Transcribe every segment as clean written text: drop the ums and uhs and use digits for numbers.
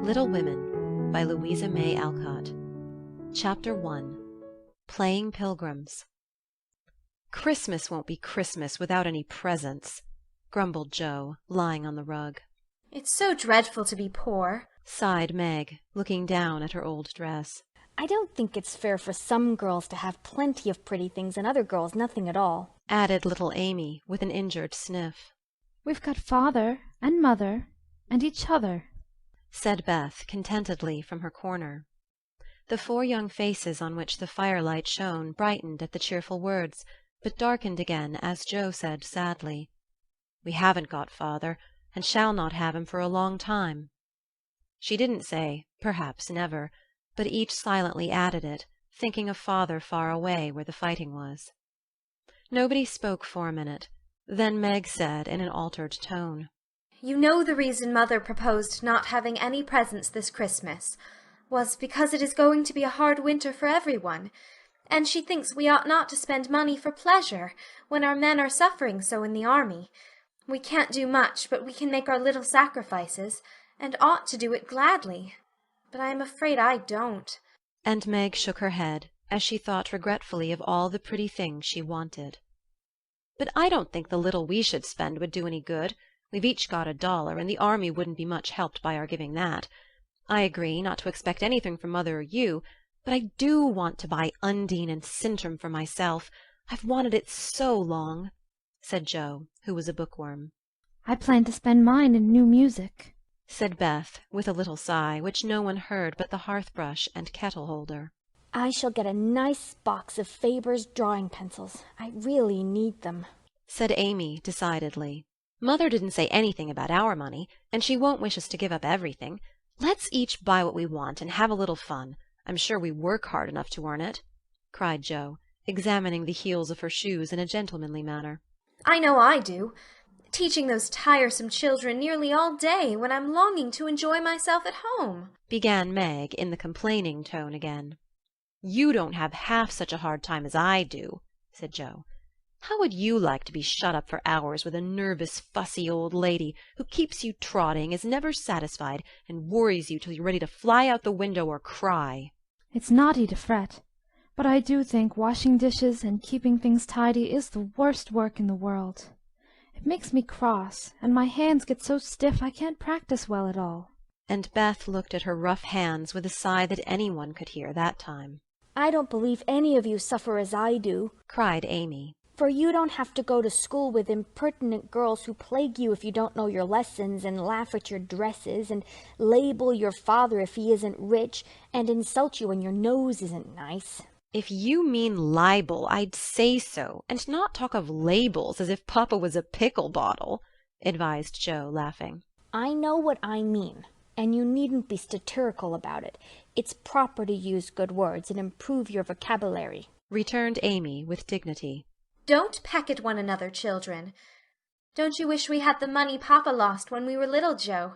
Little Women by Louisa May Alcott. Chapter 1. Playing Pilgrims. "Christmas won't be Christmas without any presents," grumbled Joe, lying on the rug. "It's so dreadful to be poor," sighed Meg, looking down at her old dress. "I don't think it's fair for some girls to have plenty of pretty things and other girls nothing at all," added little Amy, with an injured sniff. "We've got father and mother and each other," said Beth contentedly from her corner. The four young faces on which the firelight shone brightened at the cheerful words, but darkened again as Joe said sadly, "We haven't got father, and shall not have him for a long time." She didn't say, "Perhaps never," but each silently added it, thinking of father far away where the fighting was. Nobody spoke for a minute. Then Meg said in an altered tone, "You know the reason Mother proposed not having any presents this Christmas was because it is going to be a hard winter for everyone, and she thinks we ought not to spend money for pleasure when our men are suffering so in the army. We can't do much, but we can make our little sacrifices, and ought to do it gladly. But I am afraid I don't." And Meg shook her head, as she thought regretfully of all the pretty things she wanted. "But I don't think the little we should spend would do any good. We've each got $1, and the army wouldn't be much helped by our giving that. I agree not to expect anything from Mother or you, but I do want to buy Undine and Sintram for myself. I've wanted it so long," said Joe, who was a bookworm. "I plan to spend mine in new music," said Beth, with a little sigh, which no one heard but the hearth-brush and kettle-holder. "I shall get a nice box of Faber's drawing pencils. I really need them," said Amy decidedly. "Mother didn't say anything about our money, and she won't wish us to give up everything. Let's each buy what we want and have a little fun. I'm sure we work hard enough to earn it," cried Joe, examining the heels of her shoes in a gentlemanly manner. "I know I do. Teaching those tiresome children nearly all day when I'm longing to enjoy myself at home," began Meg in the complaining tone again. "You don't have half such a hard time as I do," said Joe. "How would you like to be shut up for hours with a nervous, fussy old lady who keeps you trotting, is never satisfied, and worries you till you're ready to fly out the window or cry?" "It's naughty to fret, but I do think washing dishes and keeping things tidy is the worst work in the world. It makes me cross, and my hands get so stiff I can't practice well at all." And Beth looked at her rough hands with a sigh that anyone could hear that time. "I don't believe any of you suffer as I do," cried Amy. "for you don't have to go to school with impertinent girls who plague you if you don't know your lessons, and laugh at your dresses, and label your father if he isn't rich, and insult you when your nose isn't nice." "If you mean libel, I'd say so, and not talk of labels as if Papa was a pickle bottle," advised Joe, laughing. "I know what I mean, and you needn't be satirical about it. It's proper to use good words and improve your vocabulary," returned Amy with dignity. "Don't peck at one another, children. Don't you wish we had the money Papa lost when we were little, Joe?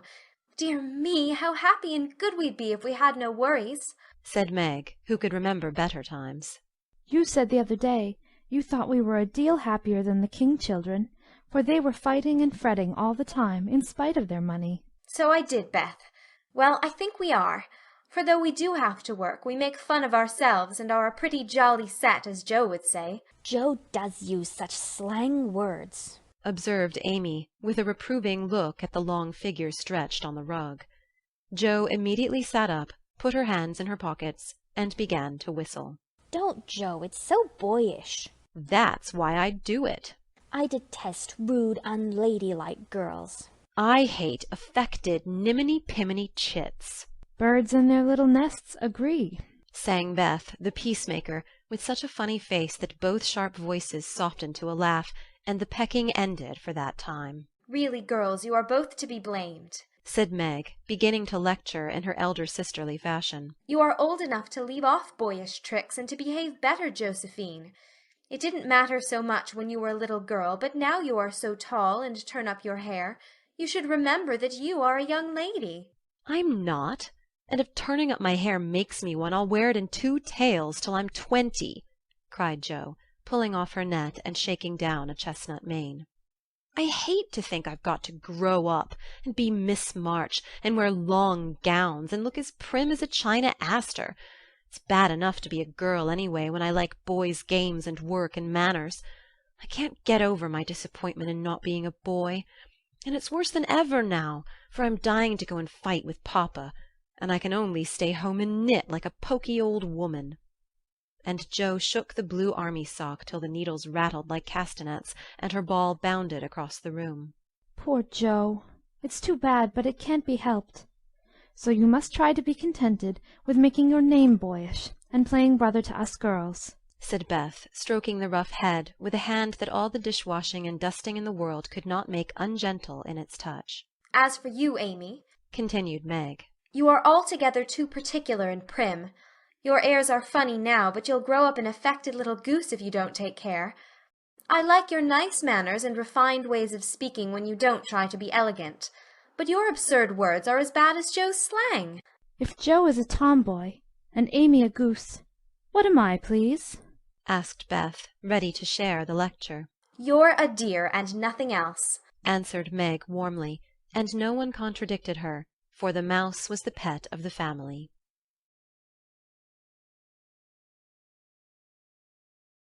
Dear me, how happy and good we'd be if we had no worries," said Meg, who could remember better times. "You said the other day you thought we were a deal happier than the King children, for they were fighting and fretting all the time in spite of their money." "So I did, Beth. Well, I think we are. For though we do have to work, we make fun of ourselves and are a pretty jolly set, as Joe would say." "Joe does use such slang words," observed Amy, with a reproving look at the long figure stretched on the rug. Joe immediately sat up, put her hands in her pockets, and began to whistle. "Don't, Joe, it's so boyish." "That's why I do it." "I detest rude, unladylike girls." "I hate affected, niminy-piminy chits." "Birds in their little nests agree," sang Beth, the peacemaker, with such a funny face that both sharp voices softened to a laugh, and the pecking ended for that time. "Really, girls, you are both to be blamed," said Meg, beginning to lecture in her elder sisterly fashion. "You are old enough to leave off boyish tricks and to behave better, Josephine. It didn't matter so much when you were a little girl, but now you are so tall and turn up your hair, you should remember that you are a young lady." "I'm not. And if turning up my hair makes me one, I'll wear it in 2 tails till I'm 20, cried Joe, pulling off her net and shaking down a chestnut mane. I hate to think I've got to grow up and be Miss March and wear long gowns and look as prim as a china aster. It's bad enough to be a girl anyway, when I like boys' games and work and manners. I can't get over my disappointment in not being a boy. And it's worse than ever now, for I'm dying to go and fight with papa, and I can only stay home and knit like a poky old woman." And Jo shook the blue army sock till the needles rattled like castanets, and her ball bounded across the room. Poor Jo! It's too bad, but it can't be helped. So you must try to be contented with making your name boyish, and playing brother to us girls," said Beth, stroking the rough head with a hand that all the dishwashing and dusting in the world could not make ungentle in its touch. "As for you, Amy," continued Meg, "you are altogether too particular and prim. Your airs are funny now, but you'll grow up an affected little goose if you don't take care. I like your nice manners and refined ways of speaking when you don't try to be elegant. But your absurd words are as bad as Jo's slang." "If Jo is a tomboy, and Amy a goose, what am I, please?" asked Beth, ready to share the lecture. "You're a dear and nothing else," answered Meg warmly, and no one contradicted her, for the mouse was the pet of the family.